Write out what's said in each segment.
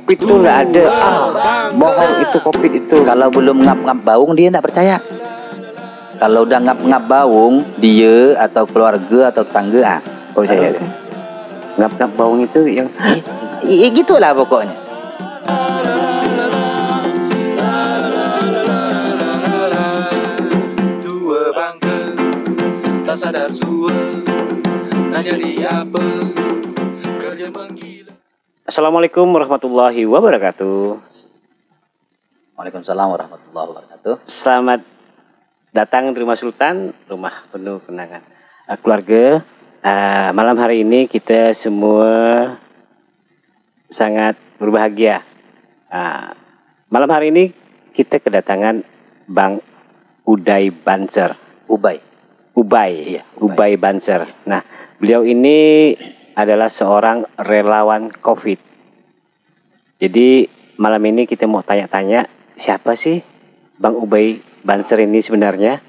Covid itu nggak ada. Bohong itu Covid itu. Kalau belum ngap-ngap baung dia nggak percaya. Kalau udah ngap-ngap baung dia atau keluarga atau tetangga Percaya deh. Ngap-ngap baung itu yang gitulah pokoknya. Tua bangka tak sadar tua nak jadi apa kerja menggila. Assalamualaikum warahmatullahi wabarakatuh. Waalaikumsalam warahmatullahi wabarakatuh. Selamat datang di Rumah Sultan, rumah penuh kenangan keluarga. Malam hari ini kita semua sangat berbahagia. Malam hari ini kita kedatangan Bang Uday Banser. Ubay. Iya, Ubay Banser. Nah, beliau ini adalah seorang relawan COVID. Jadi malam ini kita mau tanya-tanya, siapa sih Bang Ubay Banser ini sebenarnya?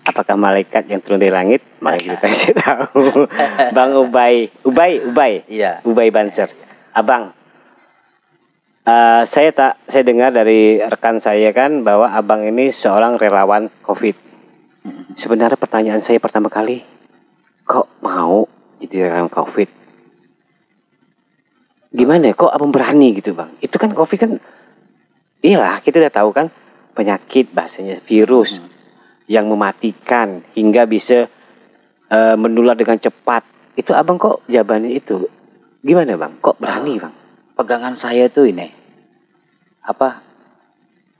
Apakah malaikat yang turun dari langit? Mari kita kasih tahu. Bang Ubay. Iya. Ubay Banser. Abang, saya dengar dari rekan saya kan bahwa abang ini seorang relawan COVID. Sebenarnya pertanyaan saya pertama kali, kok mau jadi relawan COVID? Gimana ya, kok abang berani gitu bang? Itu kan COVID kan, iyalah kita udah tahu kan penyakit bahasanya virus yang mematikan hingga bisa menular dengan cepat. Itu abang kok jawabannya itu? Gimana bang? Kok berani bang? Pegangan saya tuh ini,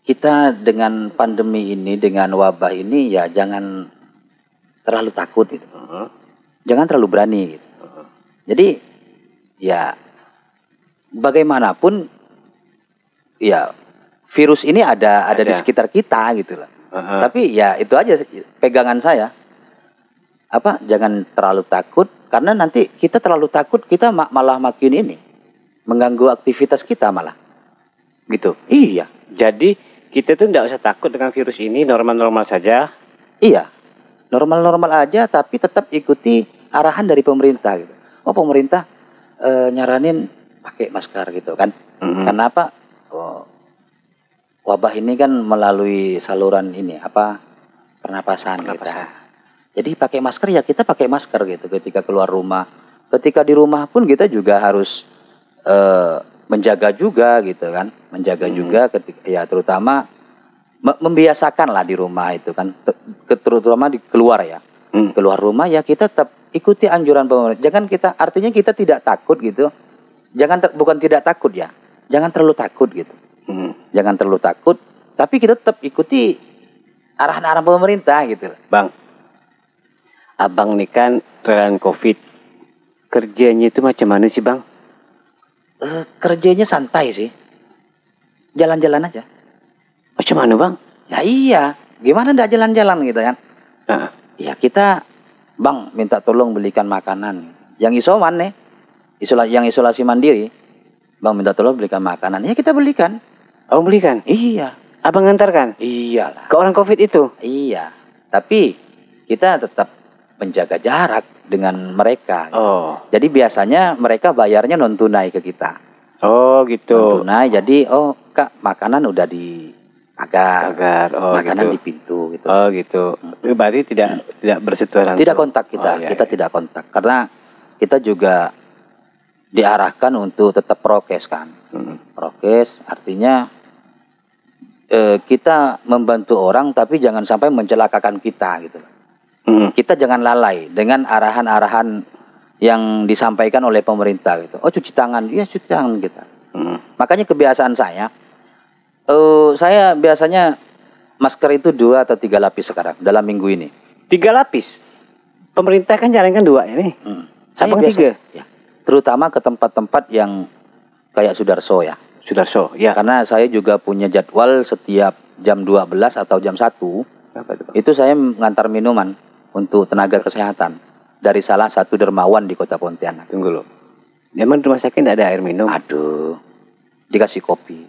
kita dengan pandemi ini, dengan wabah ini ya jangan terlalu takut gitu. Jangan terlalu berani gitu. Jadi ya bagaimanapun ya virus ini ada di sekitar kita gitu lah. Tapi ya itu aja pegangan saya. Jangan terlalu takut, karena nanti kita terlalu takut kita malah makin ini mengganggu aktivitas kita malah. Gitu. Iya. Jadi kita tuh tidak usah takut dengan virus ini, normal-normal saja. Iya. Normal-normal aja, tapi tetap ikuti arahan dari pemerintah gitu. Oh, pemerintah nyaranin pakai masker gitu kan. Karena apa? Wabah ini kan melalui saluran ini pernapasan kita. Jadi pakai masker ya kita pakai masker gitu ketika keluar rumah. Ketika di rumah pun kita juga harus menjaga juga gitu kan. Menjaga juga ketika ya terutama membiasakan lah di rumah itu kan. Terutama di keluar ya. Keluar rumah ya kita tetap ikuti anjuran pemerintah. Jangan artinya kita tidak takut gitu. Bukan tidak takut ya. Jangan terlalu takut gitu. Jangan terlalu takut, tapi kita tetap ikuti arahan-arahan pemerintah gitu. Bang, abang nih kan relawan COVID. Kerjanya itu macam mana sih bang? Kerjanya santai sih. Jalan-jalan aja. Macam mana bang? Ya iya, gimana ndak jalan-jalan gitu kan? Ya kita, bang minta tolong belikan makanan. Yang isoman nih, yang isolasi mandiri, bang minta tolong belikan makanan. Ya kita belikan. Abang belikan? Iya. Abang ngantarkan? Iyalah. Ke orang COVID itu? Iya. Tapi kita tetap menjaga jarak dengan mereka. Oh. Jadi biasanya mereka bayarnya non tunai ke kita. Oh gitu. Non tunai. Jadi kak makanan udah di pagar. Oh, makanan gitu. di pintu gitu. Oh gitu. Berarti tidak bersentuhan. Tidak kontak kita. Oh, iya, kita tidak kontak karena kita juga diarahkan untuk tetap prokes kan. Prokes artinya kita membantu orang tapi jangan sampai mencelakakan kita gitu. Kita jangan lalai dengan arahan-arahan yang disampaikan oleh pemerintah gitu. Oh cuci tangan, iya cuci tangan kita. Makanya kebiasaan saya biasanya masker itu 2 atau 3 lapis sekarang dalam minggu ini. 3 lapis? Pemerintah kan jalankan 2 ini. Saya Abang 3? Ya. Terutama ke tempat-tempat yang kayak Sudarso ya. Sudarso, ya. Karena saya juga punya jadwal setiap jam 12 atau jam 1. Apa itu, Bang? Itu saya mengantar minuman untuk tenaga kesehatan dari salah satu dermawan di Kota Pontianak. Tunggu loh. Emang di rumah sakit tidak ada air minum? Aduh. Dikasih kopi,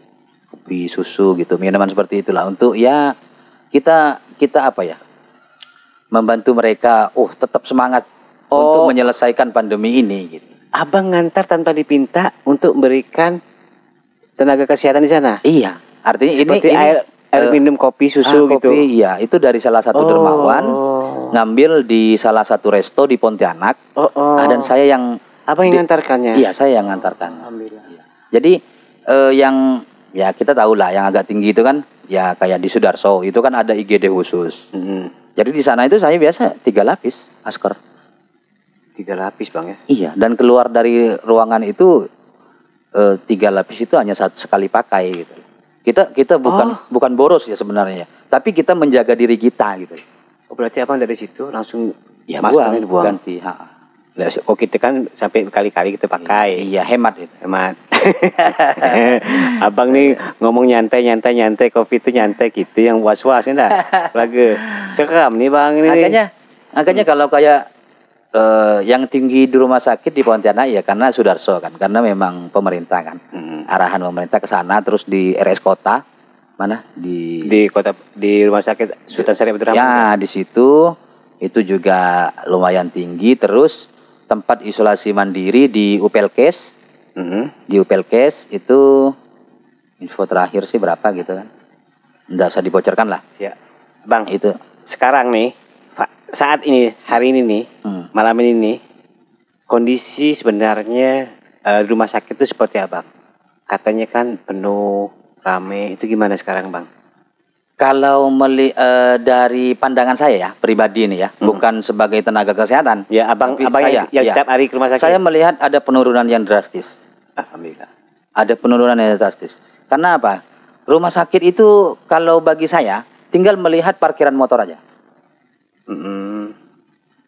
susu gitu, minuman seperti itulah untuk ya kita membantu mereka tetap semangat untuk menyelesaikan pandemi ini gitu. Abang ngantar tanpa dipinta untuk memberikan tenaga kesehatan di sana. Iya, artinya Seperti ini air minum, kopi, susu gitu. kopi, iya, itu dari salah satu dermawan ngambil di salah satu resto di Pontianak. Dan saya yang Apa yang ngantarkannya? Iya, saya yang ngantarkan. Alhamdulillah. Iya. Jadi yang ya kita tahu lah yang agak tinggi itu kan ya kayak di Sudarso itu kan ada IGD khusus. Jadi di sana itu saya biasa 3 lapis masker. 3 lapis bang ya? Iya, dan keluar dari ruangan itu 3 lapis itu hanya sekali pakai gitu. Kita bukan boros ya sebenarnya, tapi kita menjaga diri kita gitu. Oh, berarti abang dari situ langsung Ya maskernya dibuang. ganti. Nah, kok kita kan sampai berkali-kali kita pakai. Iya, hemat itu. Hemat. Abang nih ngomong nyantai Covid itu nyantai gitu yang was-was enggak? Lagu. Seram nih bang ini. Makanya kalau kayak yang tinggi di rumah sakit di Pontianak ya karena Sudarso kan, karena memang pemerintah kan. Arahan pemerintah ke sana, terus di RS kota mana di rumah sakit Sultan Syarif Abdurrahman. Ya, di situ itu juga lumayan tinggi. Terus tempat isolasi mandiri di Upelkes. Di Upelkes itu info terakhir sih berapa gitu kan. Nggak usah dibocorkan lah. Ya. Bang, Itu sekarang nih, saat ini, hari ini nih, malam ini nih, kondisi sebenarnya rumah sakit itu seperti apa? Katanya kan penuh, rame, itu gimana sekarang bang? kalau dari pandangan saya ya pribadi nih ya, bukan sebagai tenaga kesehatan. Ya abang Tapi yang saya, setiap hari ke rumah sakit. Saya melihat ada penurunan yang drastis. Alhamdulillah. Ada penurunan yang drastis. Karena apa? Rumah sakit itu kalau bagi saya tinggal melihat parkiran motor aja.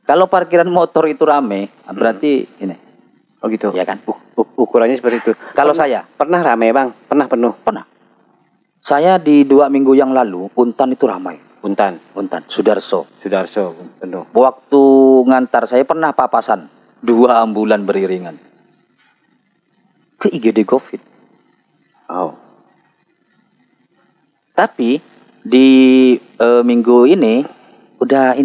Kalau parkiran motor itu rame, berarti ini. Oh gitu. Ya kan? Ukurannya seperti itu. Kalau saya pernah rame bang, pernah penuh. pernah. Saya di 2 minggu yang lalu, Untan itu ramai. Untan, Sudarso. penuh. Waktu ngantar saya pernah papasan 2 ambulan beriringan ke IGD COVID. Oh. Tapi di minggu ini udah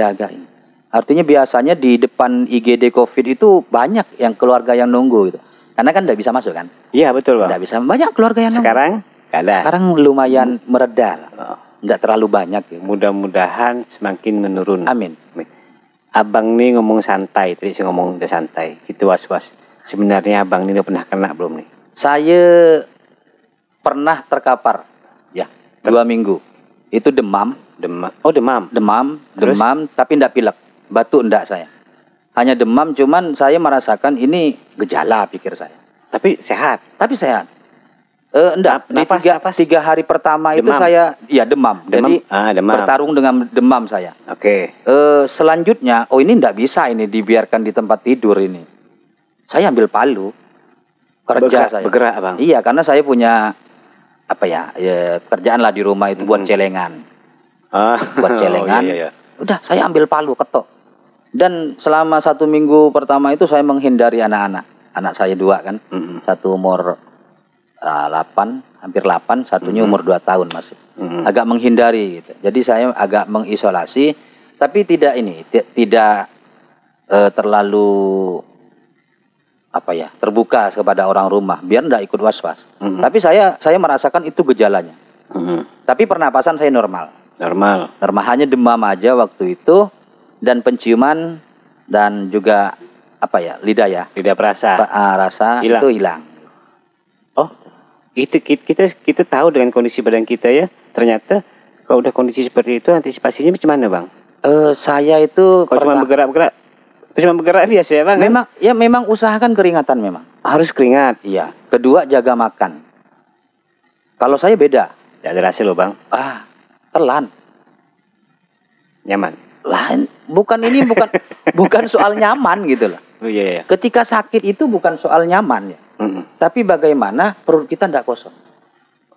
agak ini. Artinya biasanya di depan IGD COVID itu banyak yang keluarga yang nunggu gitu. Karena kan nggak bisa masuk kan? Iya betul bang. Nggak bisa, banyak keluarga yang nunggu. Sekarang nggak ada. Sekarang lumayan mereda lah. Nggak terlalu banyak gitu. Mudah-mudahan semakin menurun. Amin. Abang nih ngomong santai, tadi saya ngomong udah santai, gitu was-was. Sebenarnya abang ini udah pernah kena belum nih? Saya pernah terkapar, ya 2 minggu. Itu demam. Oh demam. Terus? Demam, tapi ndak pilek, batuk ndak saya. Hanya demam, cuman saya merasakan ini gejala pikir saya. Tapi sehat. Tapi sehat. Enggak, di Napas. 3 hari pertama itu Demam. saya, ya demam. Jadi demam. bertarung dengan demam saya. Oke. Selanjutnya, ini ndak bisa ini dibiarkan di tempat tidur ini. Saya ambil palu kerja saya. Bergerak bang. Iya, karena saya punya kerjaan lah di rumah itu buat celengan. Buat celengan. Iya. Udah, saya ambil palu ketok. Dan selama 1 minggu pertama itu saya menghindari anak-anak. Anak saya 2 kan. Satu umur 8, hampir 8, satunya umur 2 tahun masih. Agak menghindari gitu. Jadi saya agak mengisolasi, tapi tidak terlalu terbuka kepada orang rumah biar ndak ikut was-was. Tapi saya merasakan itu gejalanya. Tapi pernapasan saya normal. Hanya demam aja waktu itu, dan penciuman dan juga lidah perasa. Rasa Hilang. itu hilang. Oh, itu kita tahu dengan kondisi badan kita ya. Ternyata kalau udah kondisi seperti itu antisipasinya bagaimana bang? Saya itu kalau cuma bergerak biasa ya bang. Memang usahakan keringatan memang. Harus keringat. Iya. Kedua, jaga makan. Kalau saya beda. Tidak ada rasa loh bang. Telan. Nyaman. Bukan soal nyaman gitu loh. Oh iya. Ketika sakit itu bukan soal nyaman ya. Tapi bagaimana perut kita tidak kosong.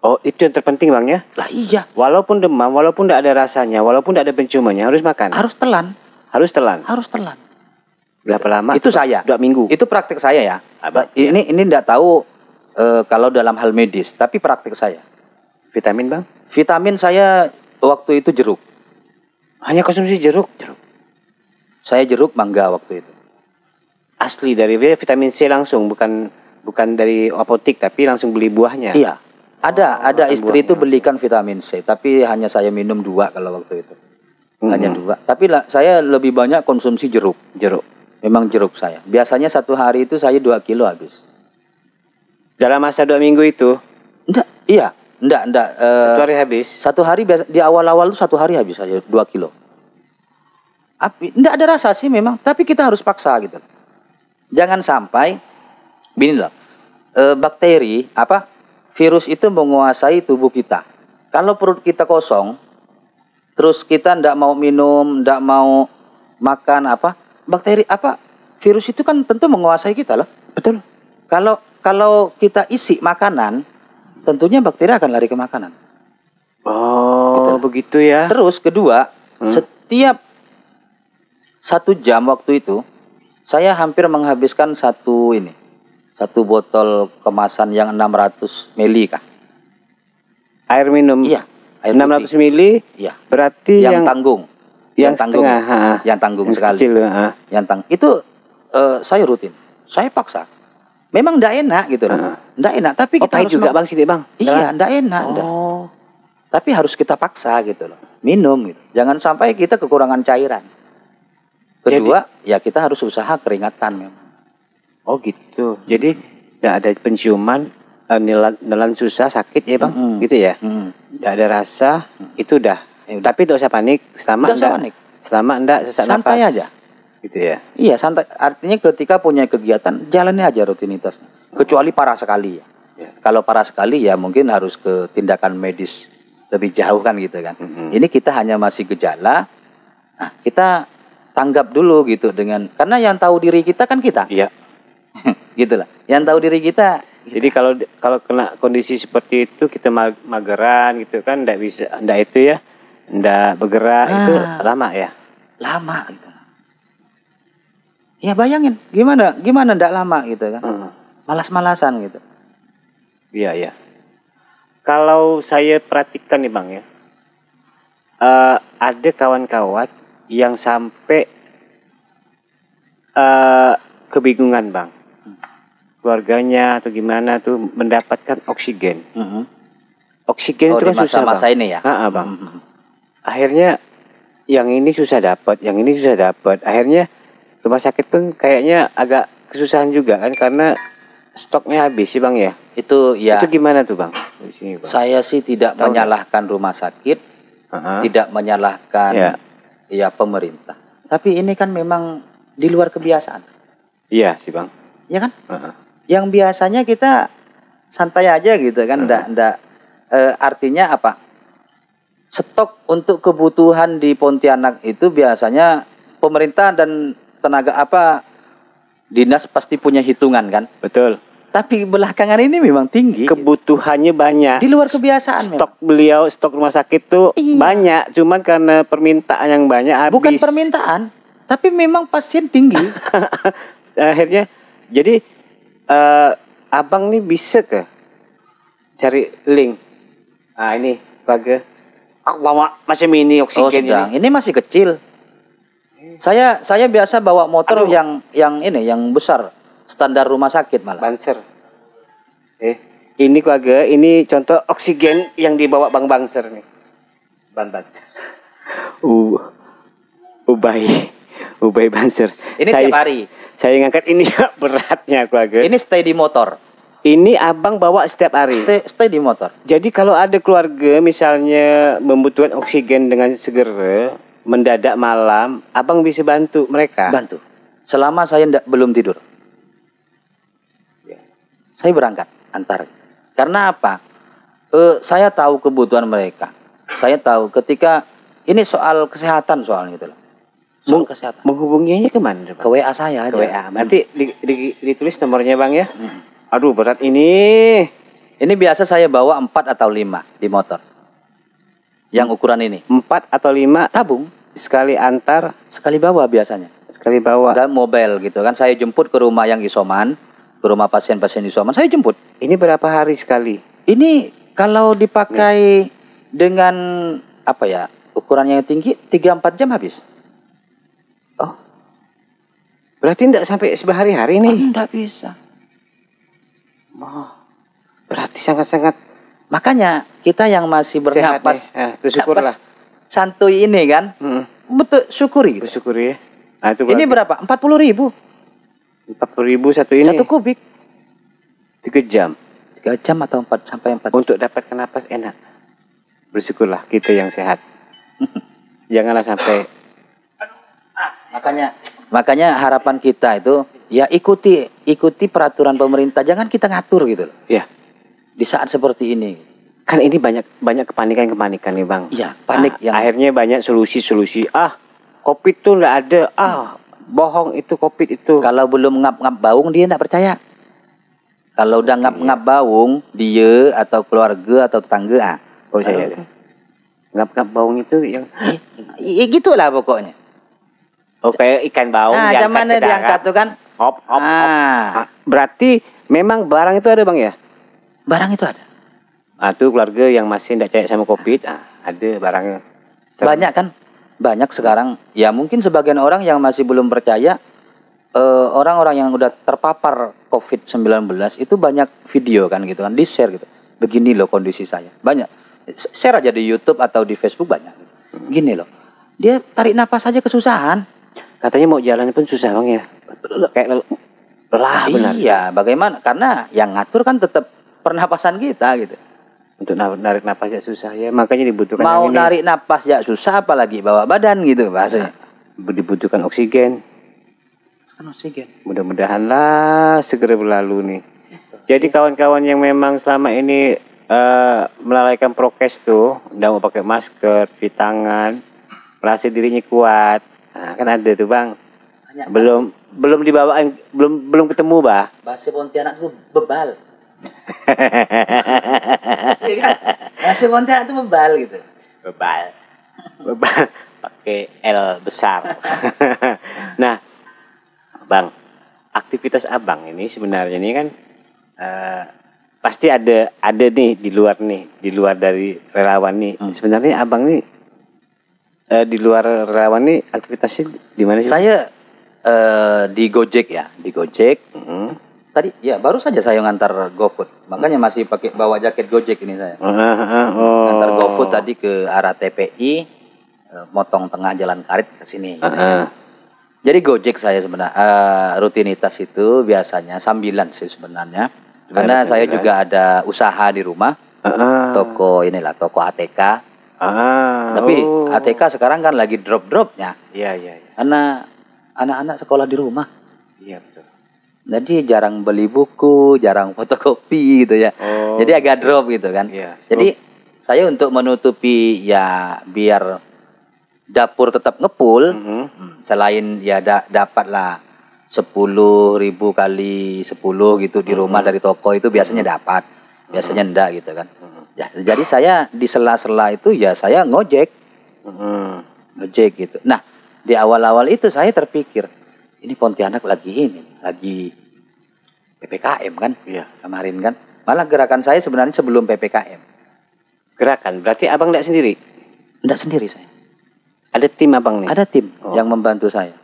Oh, itu yang terpenting bang ya. Lah iya. Walaupun demam, walaupun tidak ada rasanya, walaupun tidak ada penciumannya, harus makan. Harus telan. Berapa lama? Itu saya. 2 minggu. Itu praktik saya ya. Ini tidak tahu kalau dalam hal medis, tapi praktik saya. Vitamin bang? Vitamin saya waktu itu jeruk. Hanya konsumsi jeruk? Saya jeruk mangga waktu itu. Asli dari vitamin C langsung, bukan bukan dari apotik tapi langsung beli buahnya. Iya. Ada makan istri itu buahnya. belikan vitamin C, tapi hanya saya minum 2 kalau waktu itu. Hanya 2. Tapi saya lebih banyak konsumsi jeruk. Jeruk. Memang jeruk saya. Biasanya 1 hari itu saya 2 kilo habis. Dalam masa 2 minggu itu Enggak, iya. Enggak. 1 hari habis. 1 hari biasa, di awal-awal itu 1 hari habis saja 2 kilo. Enggak ada rasa sih memang, tapi kita harus paksa gitu. Jangan sampai gini loh. Bakteri virus itu menguasai tubuh kita. Kalau perut kita kosong, terus kita enggak mau minum, enggak mau makan bakteri virus itu kan tentu menguasai kita loh. Betul. Kalau kita isi makanan, tentunya bakteri akan lari ke makanan. Oh, Gitu. begitu ya. Terus kedua, setiap 1 jam waktu itu, saya hampir menghabiskan satu botol kemasan yang 600 ml kah? Air minum. Iya, air 600 putih. ml. Iya. Berarti Yang tanggung. yang tanggung. setengah, Yang tanggung yang sekali. kecil, Itu saya rutin. Saya paksa. Memang enggak enak gitu loh. Enggak enak, tapi kita pahit harus juga Bang Sidik Bang. Iya, enggak enak, enggak. Oh. Tapi harus kita paksa gitu loh. Minum gitu. Jangan sampai kita kekurangan cairan. Kedua, ya kita harus usaha keringatan memang. Oh gitu. Jadi tidak ada penciuman, nelan susah, sakit ya Bang, gitu ya. Tidak ada rasa, itu udah. Tapi tidak usah panik, selama Tidak usah panik. Selama enggak sesak Santai nafas. aja. Gitu ya. Iya, santai. Artinya ketika punya kegiatan, jalani aja rutinitasnya. Kecuali parah sekali ya. Kalau parah sekali ya mungkin harus ke tindakan medis lebih jauh kan gitu kan. Ini kita hanya masih gejala. Nah, kita tanggap dulu gitu karena yang tahu diri kita kan kita. Iya. Gitulah. Yang tahu diri kita. Jadi kalau kena kondisi seperti itu kita mageran gitu kan, enggak bisa, enggak itu ya, enggak bergerak, itu lama ya. Lama gitu. Ya bayangin gimana enggak lama gitu kan. Malas-malasan gitu. Iya. Kalau saya perhatikan nih Bang ya, ada kawan-kawan yang sampai kebingungan Bang, keluarganya atau gimana tuh mendapatkan oksigen. Oksigen itu di kan susah masa-masa Bang. ini ya. Bang. Akhirnya yang ini susah dapat, yang ini susah dapat. Akhirnya rumah sakit pun kayaknya agak kesusahan juga kan karena stoknya habis sih Bang ya. Itu ya. Itu gimana tuh Bang? Di sini, Bang. Saya sih tidak menyalahkan rumah sakit, tidak menyalahkan ya pemerintah. Tapi ini kan memang di luar kebiasaan. Iya sih Bang. Ya kan? Yang biasanya kita santai aja gitu kan, artinya apa? Stok untuk kebutuhan di Pontianak itu biasanya pemerintah dan tenaga dinas pasti punya hitungan kan. Betul. Tapi belakangan ini memang tinggi. Kebutuhannya banyak. Di luar kebiasaan. Stok rumah sakit tuh banyak, cuman karena permintaan yang banyak habis. Bukan permintaan, tapi memang pasien tinggi. Akhirnya, jadi abang nih bisa cari link. Ah ini, baga. Lama macam ini oksigen sedang. ini. Ini masih kecil. Saya biasa bawa motor yang besar, standar rumah sakit malah. Banser. Ini keluarga, ini contoh oksigen yang dibawa Bang Banser nih. Banser. Ubay Banser. Ini tiap hari. Saya ngangkat ini beratnya keluarga. Ini stay di motor. Ini abang bawa setiap hari. Stay di motor. Jadi kalau ada keluarga misalnya membutuhkan oksigen dengan segera, mendadak malam, abang bisa bantu mereka. Bantu. Selama saya belum tidur. Saya berangkat antar. Karena apa? Saya tahu kebutuhan mereka. Saya tahu ketika ini soal kesehatan soalnya gitu loh. Soal kesehatan. Menghubunginya kemana? Ke WA saya aja. Ke WA. Nanti ditulis nomornya Bang ya. Aduh berat ini. Ini biasa saya bawa 4 atau 5 di motor. Yang ukuran ini. 4 atau 5 tabung. Sekali antar. Sekali bawa biasanya. Sekali bawa. Dan mobil gitu kan. Saya jemput ke rumah yang isoman. Ke rumah pasien-pasien isoman. Saya jemput. Ini berapa hari sekali? Ini kalau dipakai dengan ukuran yang tinggi 3-4 jam habis. Oh. Berarti tidak sampai sehari-hari nih? Tidak bisa. Oh, berarti sangat-sangat Makanya kita yang masih sehat bernapas, nih. Bersyukurlah. napas santuy ini kan, betul syukuri gitu. Bersyukuri ya. Nah, itu Ini berapa? 40.000 40.000 satu ini. 1 kubik. 3 jam 3 jam atau 4 sampai 4. untuk dapatkan napas enak. Bersyukurlah kita yang sehat. Janganlah sampai Makanya harapan kita itu ya ikuti peraturan pemerintah, jangan kita ngatur gitu loh. ya. Di saat seperti ini. Kan ini banyak kepanikan nih, Bang. Iya, panik yang akhirnya banyak solusi. Covid tuh nggak ada. Bohong itu Covid itu. kalau belum ngap-ngap baung dia enggak percaya. Kalau udah ngap-ngap baung, dia atau keluarga atau tetangga Percaya. Ngap-ngap baung itu yang gitulah pokoknya. kayak ikan baung Nah, diangkat mana ke darat. diangkat tuh kan? Hop. Ah. Berarti memang barang itu ada, Bang ya? Barang itu ada. Tuh keluarga yang masih tidak percaya sama Covid, ada barangnya. Banyak kan? Banyak sekarang. Ya mungkin sebagian orang yang masih belum percaya, orang-orang yang udah terpapar COVID-19 itu banyak video kan gitu kan, di-share gitu. Begini loh kondisi saya. Banyak. Share aja di YouTube atau di Facebook banyak. Gini loh. Dia tarik napas aja kesusahan. Katanya mau jalan pun susah, Bang ya. Kayak lelah benar. Iya, bagaimana? Karena yang ngatur kan tetap pernapasan kita gitu. Untuk narik napas ya susah ya, makanya dibutuhkan Mau yang ini. narik napas ya susah, apalagi bawa badan gitu bahasanya. Dibutuhkan oksigen. Kan oksigen. Mudah-mudahanlah segera berlalu nih. Jadi kawan-kawan yang memang selama ini melalaikan prokes tuh, udah mau pakai masker, cuci tangan, merasa dirinya kuat. Kan ada tuh, Bang. Belum dibawa, belum ketemu, Bah. Bahasa Pontianak tuh bebal. Iya kan? Bahasa Pontianak tuh bebal gitu. Bebal pakai L besar. Nah, Bang, aktivitas Abang ini sebenarnya ini kan pasti ada nih di luar dari relawan nih. Sebenarnya Abang nih di luar relawan nih aktivitasnya di mana sih? Saya di Gojek ya, di Gojek. Tadi ya baru saja saya ngantar GoFood, makanya masih pakai bawa jaket Gojek ini saya. Ngantar GoFood tadi ke arah TPI, motong tengah Jalan Karet ke sini. Gitu kan. Jadi Gojek saya sebenarnya rutinitas itu biasanya sambilan sih sebenarnya, karena saya juga ada usaha di rumah, toko toko ATK. Tapi ATK sekarang kan lagi drop-dropnya. Iya. Karena anak-anak sekolah di rumah. Iya betul. Jadi jarang beli buku, jarang fotokopi gitu ya. Jadi agak drop gitu kan. Iya. Jadi saya untuk menutupi ya biar dapur tetap ngepul, selain ya dapatlah 10.000 kali 10 gitu di rumah dari toko itu biasanya dapat, biasanya enggak gitu kan. Ya, jadi saya di sela-sela itu ya saya ngojek gitu. Nah di awal-awal itu saya terpikir, ini Pontianak lagi PPKM kan, kemarin kan. Malah gerakan saya sebenarnya sebelum PPKM. Gerakan, berarti Abang enggak sendiri? Enggak sendiri saya. Ada tim Abang nih? Ada tim yang membantu saya.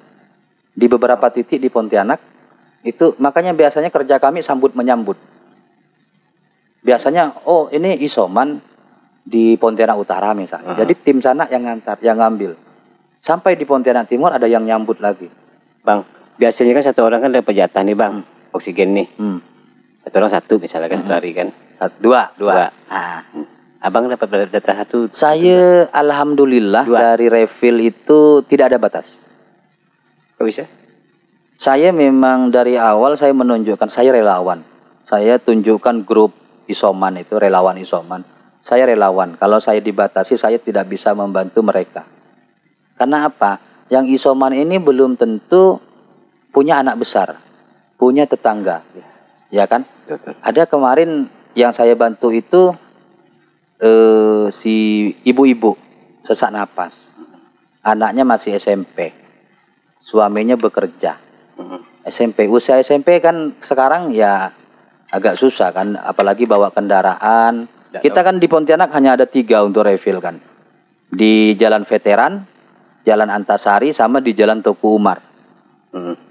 Di beberapa titik di Pontianak, itu makanya biasanya kerja kami sambut menyambut. Biasanya, ini isoman di Pontianak Utara misalnya. Jadi tim sana yang ngantar, yang ngambil. Sampai di Pontianak Timur ada yang nyambut lagi. Bang, biasanya kan satu orang kan dapat jatah nih, Bang. Oksigen nih. Satu orang satu misalnya kan, satu hari kan. Dua. Nah, Abang dapat jatah satu. Saya alhamdulillah dari refill itu tidak ada batas. Kok bisa? Saya memang dari awal saya menunjukkan saya relawan. Saya tunjukkan grup isoman itu, relawan isoman. Saya relawan. Kalau saya dibatasi, saya tidak bisa membantu mereka. Karena apa? Yang isoman ini belum tentu punya anak besar, punya tetangga, ya kan? Betul. Ada kemarin yang saya bantu itu si ibu-ibu sesak napas, anaknya masih SMP, suaminya bekerja, SMP, usia SMP kan sekarang ya agak susah kan, apalagi bawa kendaraan. Kita kan di Pontianak hanya ada 3 untuk refill kan, di Jalan Veteran, Jalan Antasari, sama di Jalan Tuku Umar.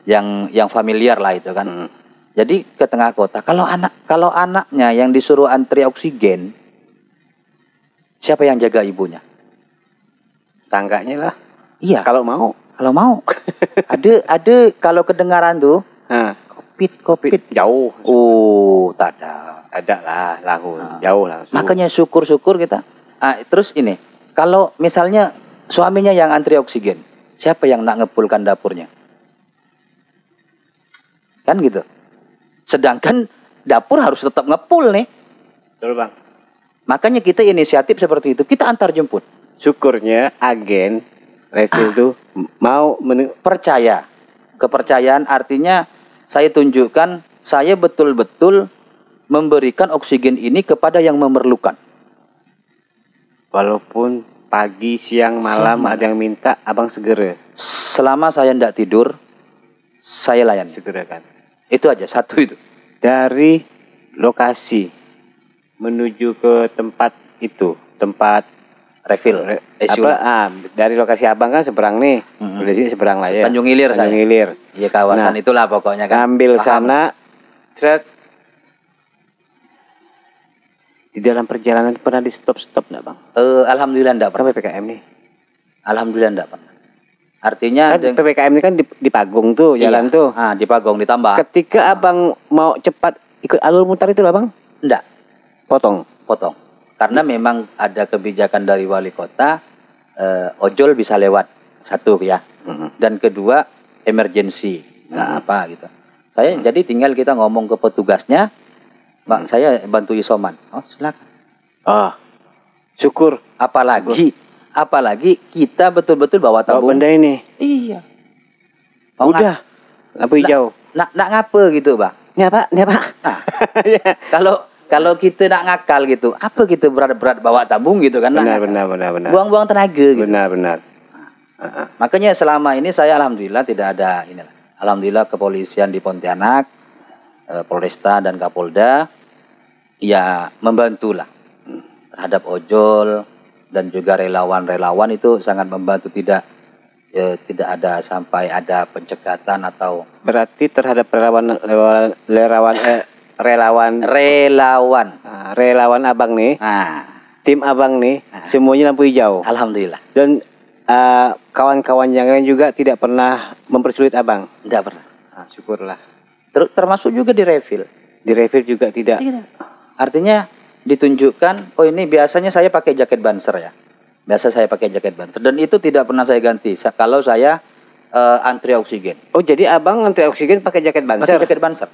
Yang familiar lah itu kan. Jadi ke tengah kota. Kalau anaknya yang disuruh antri oksigen, siapa yang jaga ibunya? Tangganya lah. Iya. Kalau mau. Kalau mau. ada kalau kedengaran tuh Nah, covid. jauh. Oh, tak ada. Ada lah, langsung. Jauh langsung. Makanya syukur-syukur kita. Terus ini, kalau misalnya suaminya yang antri oksigen, siapa yang nak ngepulkan dapurnya? Kan gitu. Sedangkan dapur harus tetap ngepul nih. Betul bang. Makanya kita inisiatif seperti itu. Kita antar jemput. Syukurnya agen refill tuh mau Percaya. Kepercayaan artinya saya tunjukkan saya betul-betul memberikan oksigen ini kepada yang memerlukan. walaupun pagi, siang, malam ada yang minta, abang segera. Selama saya tidak tidur, saya layani. Segera kan. Itu aja, satu itu. Dari lokasi menuju ke tempat itu, tempat Refill. dari lokasi abang kan seberang nih. Udah sini seberang lah ya. Tanjung Ilir saya. Tanjung Ilir. Ya kawasan Nah, itulah pokoknya kan. Ambil Paham. sana, seret. Di dalam perjalanan pernah di stop nggak bang? Alhamdulillah enggak Kan pernah. PPKM nih. Alhamdulillah enggak pernah. Artinya Kan PPKM ini kan di Pagung tuh, jalan iya. tuh. Di Pagong ditambah. Ketika abang mau cepat ikut alur mutar itu lah bang, Enggak, potong. Karena memang ada kebijakan dari wali kota, ojol bisa lewat, satu ya. Dan kedua, emergency, nggak apa gitu. Saya jadi tinggal kita ngomong ke petugasnya, Pak, saya bantu isoman. Oh, silakan. Oh, syukur. Apalagi kita betul-betul bawa Bawa tabung. benda ini. Iya. Udah, lampu hijau. Nak ngapa gitu, Bang? Ini apa? Nah, kalau kita nak ngakal gitu, apa kita berat-berat bawa tabung gitu kan? Benar. Buang-buang tenaga gitu. Benar. Makanya selama ini saya alhamdulillah tidak ada inilah. Alhamdulillah kepolisian di Pontianak, Polresta dan Kapolda ya membantulah terhadap ojol dan juga relawan-relawan itu sangat membantu, tidak ada sampai ada pencekatan atau Berarti terhadap relawan abang nih, tim abang nih, semuanya lampu hijau. Alhamdulillah. Dan kawan-kawan yang lain juga tidak pernah mempersulit abang. Tidak pernah. Syukurlah. Termasuk juga di refill. Di refill juga tidak. Artinya ditunjukkan, oh ini biasanya saya pakai jaket banser ya. Biasa saya pakai jaket banser dan itu tidak pernah saya ganti kalau saya antri oksigen. Oh, jadi abang antri oksigen pakai jaket banser. Pakai jaket banser.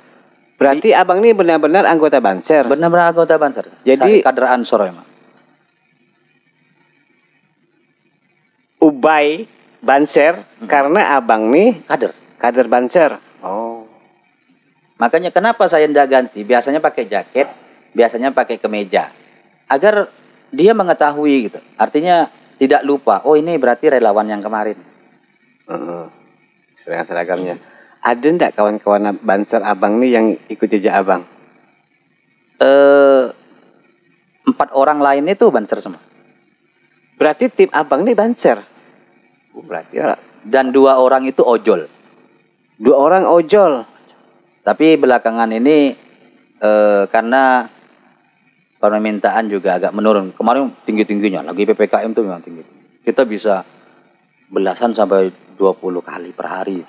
Berarti abang ini benar-benar anggota banser. Benar-benar anggota banser. Jadi saya kader Ansor emang. Ubay banser karena abang nih kader banser. Oh. Makanya kenapa saya tidak ganti? Biasanya pakai jaket, biasanya pakai kemeja. Agar dia mengetahui gitu. Artinya tidak lupa, oh ini berarti relawan yang kemarin. Seragamnya. Ada enggak kawan-kawan banser abang nih yang ikut jejak abang? 4 orang lain itu banser semua. Berarti tim abang nih banser. Berarti ya. Dan 2 orang itu ojol. 2 orang ojol. Tapi belakangan ini karena permintaan juga agak menurun. Kemarin tinggi-tingginya, lagi PPKM tuh memang tinggi. Kita bisa belasan sampai 20 kali per hari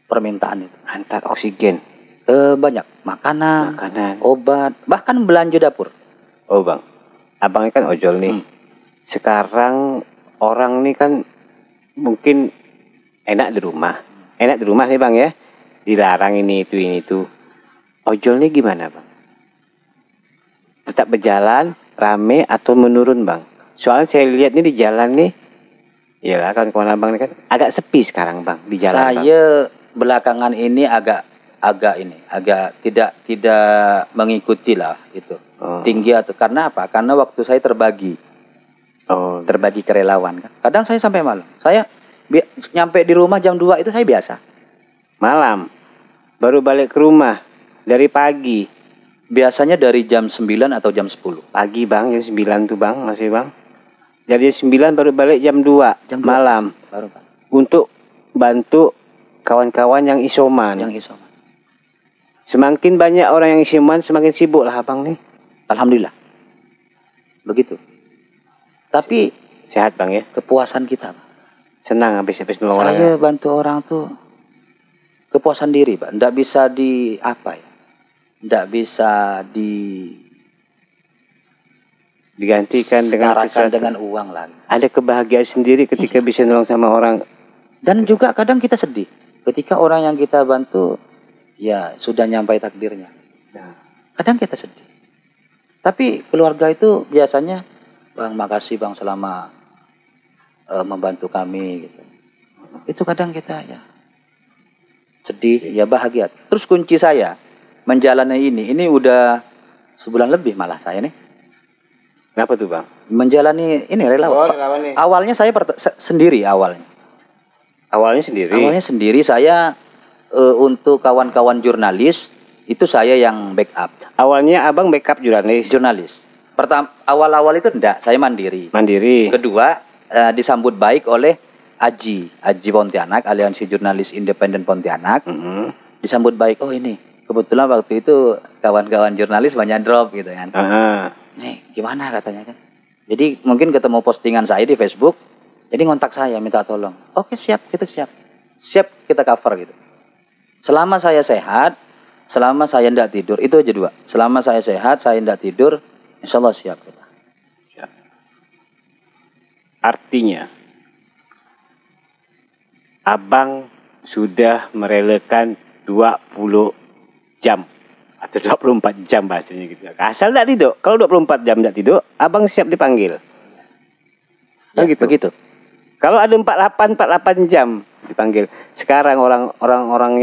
permintaan itu. Antar oksigen. Banyak makanan, obat, bahkan belanja dapur. Oh bang, abang ini kan ojol nih. Sekarang orang nih kan mungkin enak di rumah nih bang ya. Dilarang ini itu. Ojol nih gimana bang? Tetap berjalan, rame atau menurun bang? Soalnya saya lihat nih di jalan nih, ya kan kawan abang ini kan agak sepi sekarang bang di jalan. Saya belakangan ini agak tidak mengikuti lah itu. Tinggi atau karena apa? Karena waktu saya terbagi ke relawan kan. Kadang saya sampai malam. Saya nyampe di rumah jam 2 itu saya biasa. Malam baru balik ke rumah dari pagi. Biasanya dari jam 9 atau jam 10. Pagi bang, jam 9 tuh bang, masih bang. Jadi 9 baru balik jam 2 malam. Baru, Bang. Untuk bantu kawan-kawan yang isoman. Semakin banyak orang yang ciuman, semakin sibuk lah abang nih. Alhamdulillah. Begitu. Tapi Sehat bang ya. kepuasan kita, Pak. Senang habis nolong orang. Saya bantu orang tuh kepuasan diri, Pak. Nggak bisa di apa ya? Nggak bisa Digantikan dengan setarakan sesuatu. dengan uang lagi. Ada kebahagiaan sendiri ketika bisa nolong sama orang. Dan juga kadang kita sedih ketika orang yang kita bantu ya sudah nyampai takdirnya. Nah, Kadang kita sedih. Tapi keluarga itu biasanya, Bang, makasih Bang selama membantu kami gitu. Itu kadang kita ya sedih, ya bahagia. Terus kunci saya menjalani ini udah sebulan lebih malah saya nih. kenapa tuh bang? Menjalani ini relawan. relawan nih. Awalnya saya sendiri awalnya. Awalnya sendiri. Awalnya sendiri saya untuk kawan-kawan jurnalis itu saya yang backup. Awalnya abang backup Jurnalis. Pertama awal-awal itu enggak, saya mandiri. mandiri. Kedua disambut baik oleh Aji Pontianak, Aliansi Jurnalis Independen Pontianak. Mm-hmm. Disambut baik. Oh ini kebetulan waktu itu kawan-kawan jurnalis banyak drop gitu kan. Nih gimana katanya kan. Jadi mungkin ketemu postingan saya di Facebook. Jadi ngontak saya minta tolong. Oke siap, kita siap. Siap kita cover gitu. Selama saya sehat, selama saya tidak tidur, itu aja dua. Selama saya sehat, saya tidak tidur, insya Allah siap kita. Siap. Artinya, abang sudah merelakan 20 jam atau 24 jam bahasanya gitu. Asal tidak tidur. Kalau 24 jam tidak tidur, abang siap dipanggil. Ya, gitu. begitu. Kalau ada 48 jam dipanggil. Sekarang orang-orang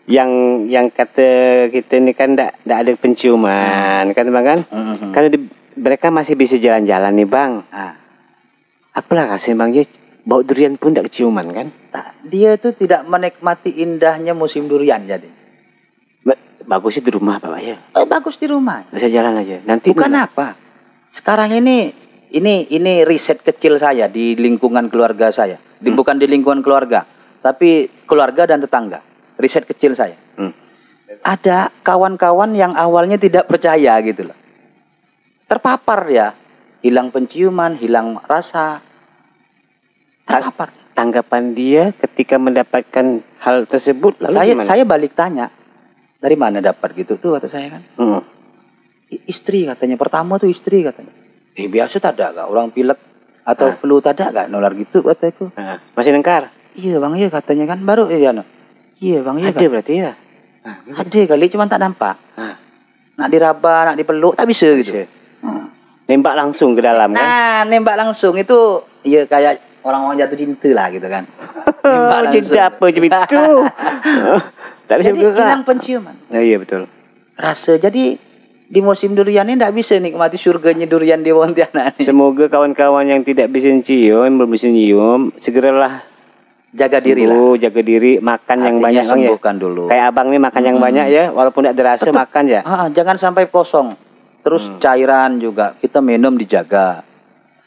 yang kata kita ini kan tidak ada penciuman, kan bang kan? Karena mereka masih bisa jalan-jalan nih bang. Apalah kasih bang ya, bau durian pun tidak keciuman kan? Nah, dia itu tidak menikmati indahnya musim durian jadi. Bagus di rumah pak ya. Bagus di rumah. Bisa jalan aja. Nanti bukan apa. Sekarang ini riset kecil saya di lingkungan keluarga saya. Bukan di lingkungan keluarga, tapi keluarga dan tetangga. Riset kecil saya. Ada kawan-kawan yang awalnya tidak percaya gitu loh. Terpapar ya. Hilang penciuman, hilang rasa. Terpapar. Tanggapan dia ketika mendapatkan hal tersebut lalu gimana? Saya balik tanya. Dari mana dapat gitu tuh kata saya kan. Istri katanya, pertama tuh istri katanya. Biasa tak ada gak orang pilek atau flu tak ada gak nular gitu kataku. Masih nengkar? Iya bang iya katanya kan baru iya no. Iya bang iya. Ada berarti ya? Ada kali cuma tak nampak. Nak diraba, nak dipeluk tak bisa gitu. Nembak langsung ke dalam kan? Nah nembak langsung itu iya kayak orang-orang jatuh cinta lah gitu kan. Nembak langsung. Cinta apa macam itu? Tak bisa jadi bergerak. hilang penciuman. Iya betul. Rasa jadi di musim durian ini tidak bisa nikmati surganya durian di Pontianak. Semoga kawan-kawan yang tidak bisa cium, belum bisa nyium, segeralah jaga diri lah. Jaga diri, makan yang Artinya banyak bang ya. sembuhkan dulu. Kayak abang nih makan yang banyak ya, walaupun tidak terasa makan ya. Jangan sampai kosong. Terus cairan juga kita minum dijaga.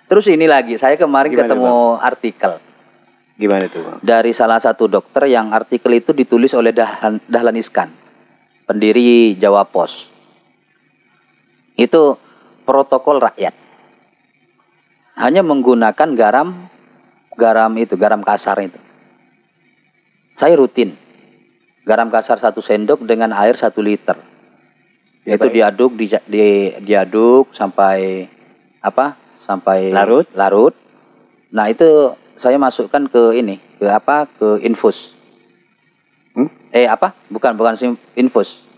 Terus ini lagi, saya kemarin ketemu artikel. Gimana tuh bang? Dari salah satu dokter yang artikel itu ditulis oleh Dahlan Iskan, pendiri Jawa Pos. Itu protokol rakyat. Hanya menggunakan garam kasar itu. Saya rutin. Garam kasar 1 sendok dengan air 1 liter. Ya, itu diaduk sampai sampai larut. Nah, itu saya masukkan ke infus. Bukan infus.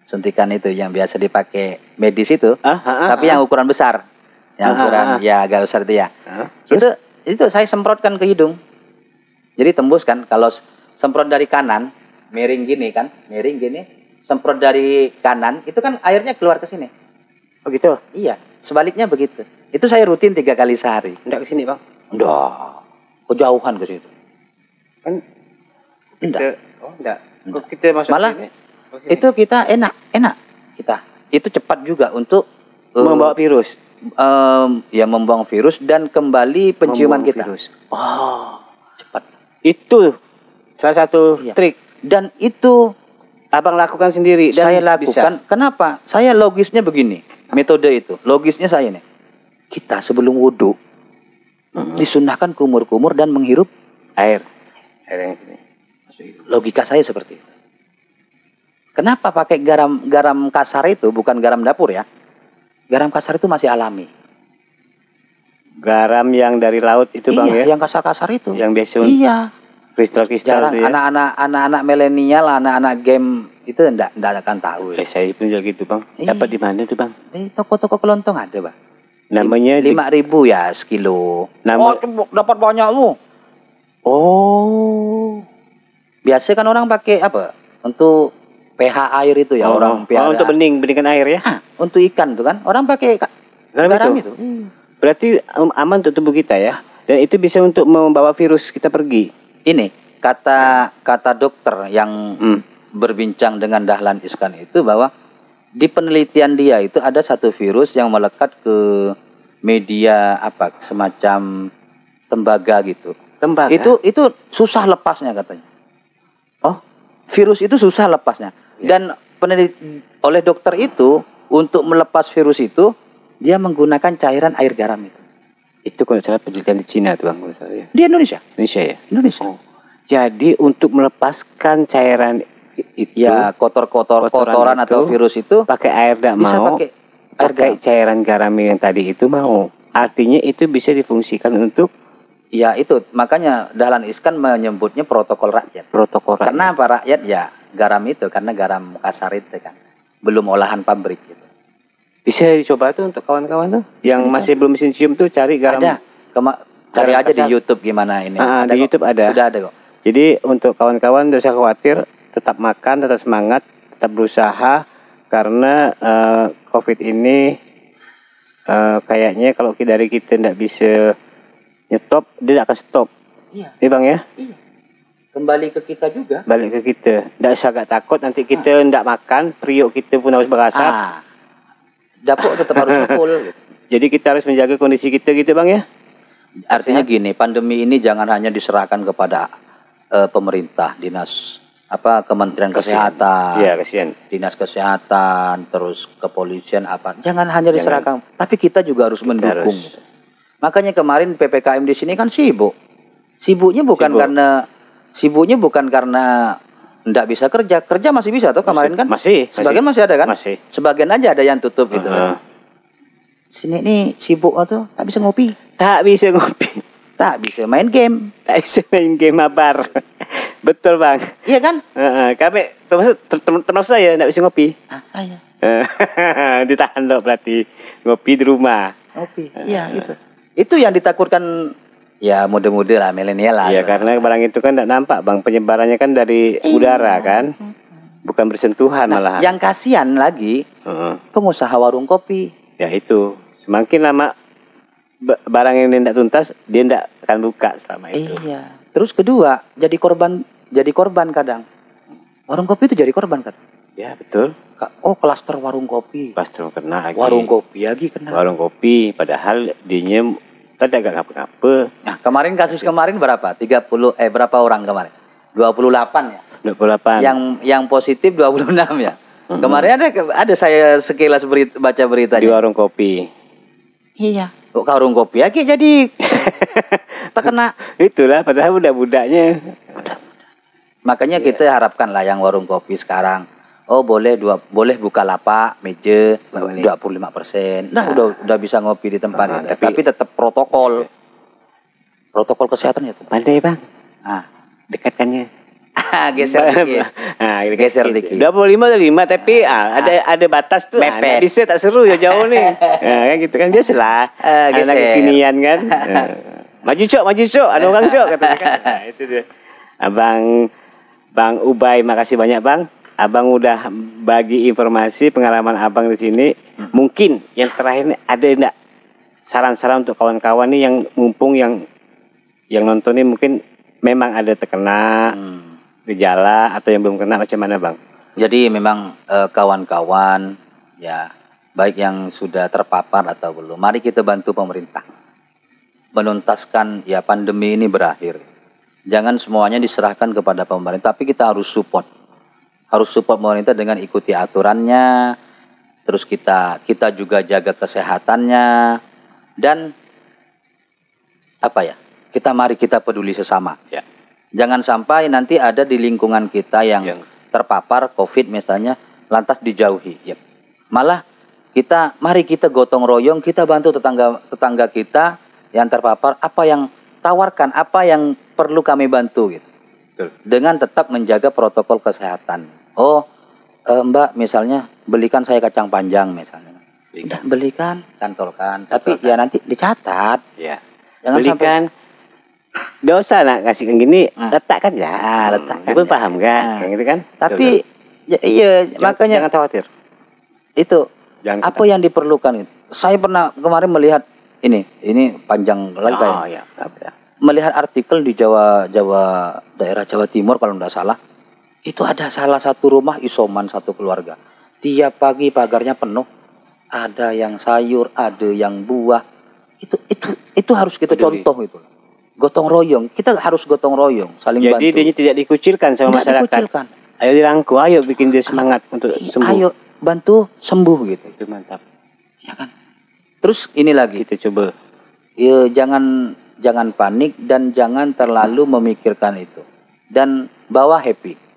Suntikan itu yang biasa dipakai medis itu, tapi yang ukuran besar, ya agak besar itu ya. Itu saya semprotkan ke hidung. Jadi tembus kan, kalau semprot dari kanan, miring gini, semprot dari kanan, itu kan airnya keluar ke sini. Oh gitu? Iya, sebaliknya begitu. Itu saya rutin 3 kali sehari. Enggak ke sini bang? Enggak, kejauhan ke situ. Kan? Enggak. Enggak. Kok kita masuk Malah sini? itu kita enak kita. Itu cepat juga untuk membawa virus. Membuang virus dan kembali penciuman kita. Virus. Oh, cepat. Itu salah satu trik Dan itu Abang lakukan sendiri dan saya bisa. lakukan. Kenapa? Saya logisnya begini. Metode itu. Logisnya saya nih. Kita sebelum wudhu disunahkan kumur-kumur dan menghirup. Air yang ini. Logika saya seperti itu. Kenapa pakai garam kasar itu, bukan garam dapur ya? Garam kasar itu masih alami. Garam yang dari laut itu Bang Iya, ya. yang kasar-kasar itu. Yang biasa Iya. kristal-kristal Jarang itu ya. anak-anak milenial, anak-anak game itu enggak akan tahu. Saya pun juga gitu Bang. Iya. Dapat di mana tuh Bang? Toko-toko kelontong ada, Bang. Namanya 5.000 ya sekilo. Nama- Dapat banyak lu. Oh. Biasa kan orang pakai apa? Untuk pH air itu ya, orang piara. untuk beningkan air ya. Untuk ikan tuh kan, orang pakai garam itu. Berarti aman untuk tubuh kita ya. Dan itu bisa untuk membawa virus kita pergi. Ini kata dokter yang berbincang dengan Dahlan Iskan itu bahwa di penelitian dia itu ada satu virus yang melekat ke media apa semacam tembaga gitu. Tembaga. Itu susah lepasnya katanya. Oh, Virus itu susah lepasnya. Dan oleh dokter itu untuk melepas virus itu dia menggunakan cairan air garam itu. itu kalau salah penelitian di Cina tuh Bang, kalau salah ya. Di Indonesia. Indonesia ya. Indonesia. Jadi untuk melepaskan cairan itu Ya kotoran atau itu, virus itu pakai air tidak bisa mau. pakai air Pakai garam. cairan garam yang tadi itu mau. Artinya itu bisa difungsikan untuk Ya itu makanya Dahlan Iskan menyebutnya protokol rakyat. protokol rakyat. Karena apa rakyat ya garam itu karena garam kasar itu kan belum olahan pabrik gitu. Bisa dicoba tuh untuk kawan-kawan tuh yang masih belum bisa cium tuh cari garam. Ada cari garam aja di kasar. YouTube gimana ini. Di kok. YouTube ada. Sudah ada kok. Jadi untuk kawan-kawan tidak usah khawatir, tetap makan, tetap semangat, tetap berusaha karena COVID ini kayaknya kalau dari kita tidak bisa nyetop, dia tidak akan stop. Iya. Ini Bang ya, Kembali ke kita juga. balik ke kita. Tidak usah agak takut nanti kita tidak makan, periuk kita pun harus berasap. Dapur tetap harus full gitu. Jadi kita harus menjaga kondisi kita gitu Bang ya. Artinya gini, pandemi ini jangan hanya diserahkan kepada pemerintah, Kementerian Kesehatan. Iya, kasihan. Dinas Kesehatan, terus kepolisian apa. Jangan hanya diserahkan, tapi kita juga harus mendukung. harus. Gitu. Makanya kemarin PPKM di sini kan sibuk. Sibuknya bukan karena enggak bisa kerja. Kerja masih bisa tuh kemarin kan? Masih. Sebagian masih ada kan? Masih. Sebagian aja ada yang tutup gitu kan. Sini nih sibuk tuh, tak bisa ngopi. Tak bisa ngopi. Tak bisa main game. Tak bisa main game mabar. Betul Bang. Iya kan? Kami termasuk saya tidak bisa ngopi. Saya Ditahan dong berarti ngopi di rumah. ngopi. Iya itu. Itu yang ditakutkan ya mode-mode lah milenial lah. Iya karena barang itu kan tidak nampak Bang, penyebarannya kan dari udara kan, bukan bersentuhan malahan. Yang kasihan lagi pengusaha warung kopi. Ya itu semakin lama barang yang tidak tuntas dia tidak akan buka selama itu. Iya. Terus kedua jadi korban kadang. Warung kopi itu jadi korban kadang. Ya betul. Oh klaster warung kopi. Pasti kena lagi. Warung kopi lagi kena. Warung kopi padahal dinya kan agak ngapa-ngapa. Nah kemarin kasus kemarin berapa? Berapa orang kemarin? 28 ya. 28. Yang positif 26 ya. Kemarin ada saya sekilas baca berita di warung kopi. Iya. Kok warung kopi lagi jadi terkena. Itulah padahal budak-budaknya. Makanya kita harapkan lah yang warung kopi sekarang. Oh boleh buka lapak meja 25%. Nah udah bisa ngopi di tempat itu. Tapi tetap protokol kesehatan ya. Pandai Bang. Dekatkannya. Geser dikit. Geser dikit. 25 atau 5 tapi ada batas tuh. Mepet. Bisa tak seru ya jauh nih. Kan gitu kan biasalah. Anak geser. kekinian kan. Maju cok, ada orang cok katanya kan. Nah, itu dia. Bang Ubay, makasih banyak Bang. Abang udah bagi informasi pengalaman Abang di sini. Mungkin yang terakhir ada enggak saran-saran untuk kawan-kawan nih yang mumpung yang nonton ini mungkin memang ada terkena gejala atau yang belum kena macam mana Bang? Jadi memang kawan-kawan ya baik yang sudah terpapar atau belum, mari kita bantu pemerintah menuntaskan ya pandemi ini berakhir. Jangan semuanya diserahkan kepada pemerintah, tapi kita harus support. Harus support pemerintah dengan ikuti aturannya. Terus kita juga jaga kesehatannya, dan apa ya? Mari kita peduli sesama. Ya. Jangan sampai nanti ada di lingkungan kita yang terpapar COVID misalnya, lantas dijauhi. Yep. Malah mari kita gotong royong, kita bantu tetangga kita yang terpapar, tawarkan apa yang perlu kami bantu gitu. Betul. Dengan tetap menjaga protokol kesehatan. Mbak misalnya belikan saya kacang panjang misalnya. Belikan, kantolkan. Tapi ya nanti dicatat. Ya. Jangan Belikan. Dosa nak kasih yang gini, letakkan ya. Letakkan. Ibu paham kan? Yang gitu kan? Tapi betul. iya makanya Jangan khawatir. itu Jangan apa yang diperlukan itu. Saya pernah kemarin melihat ini panjang lagi Pak. Ya. Melihat artikel di daerah Jawa Timur kalau tidak salah. Itu ada salah satu rumah isoman satu keluarga. Tiap pagi pagarnya penuh. Ada yang sayur, ada yang buah. Itu harus kita contoh itu. Gotong royong. Kita harus gotong royong, saling bantu. Jadi dia tidak dikucilkan sama masyarakat. Dikucilkan. Ayo dirangkul, ayo bikin dia semangat untuk sembuh. Ayo bantu sembuh gitu. Itu mantap. Ya kan? Terus ini lagi. Kita coba. Ya, jangan panik dan jangan terlalu memikirkan itu. Dan bawa happy.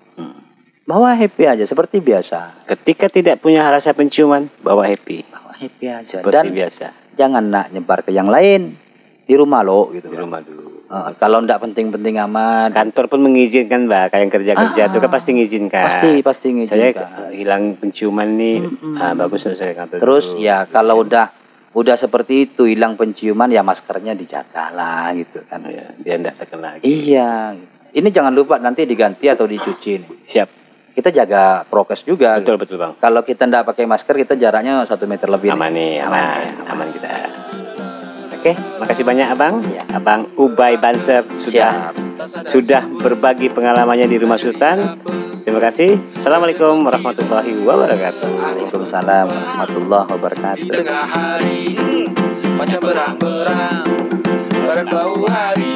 Bawa happy aja seperti biasa. Ketika tidak punya rasa penciuman, bawa happy. Bawa happy aja. Seperti Dan biasa. jangan nak nyebar ke yang lain. Di rumah lo gitu. Di rumah dulu. Kalau ndak penting-penting amat. Kantor pun mengizinkan, Mbak. Kayak yang kerja-kerja itu kan pasti mengizinkan. Pasti mengizinkan. Saya hilang penciuman nih. Bagus untuk saya kantor. Terus dulu. ya kalau udah seperti itu hilang penciuman ya maskernya dijaga lah gitu kan. Ya, biar tidak terkena lagi. Iya. Ini jangan lupa nanti diganti atau dicuci nih. Siap. Kita jaga prokes juga. Betul Bang. Kalau kita ndak pakai masker kita jaraknya 1 meter lebih. Aman nih, aman kita. Oke, makasih banyak Abang. Ya. Abang Ubay Banser sudah berbagi pengalamannya di Rumah Sultan. Terima kasih. Assalamualaikum warahmatullahi wabarakatuh. Waalaikumsalam warahmatullahi wabarakatuh. Di tengah hari macam berang-berang badan bau hari.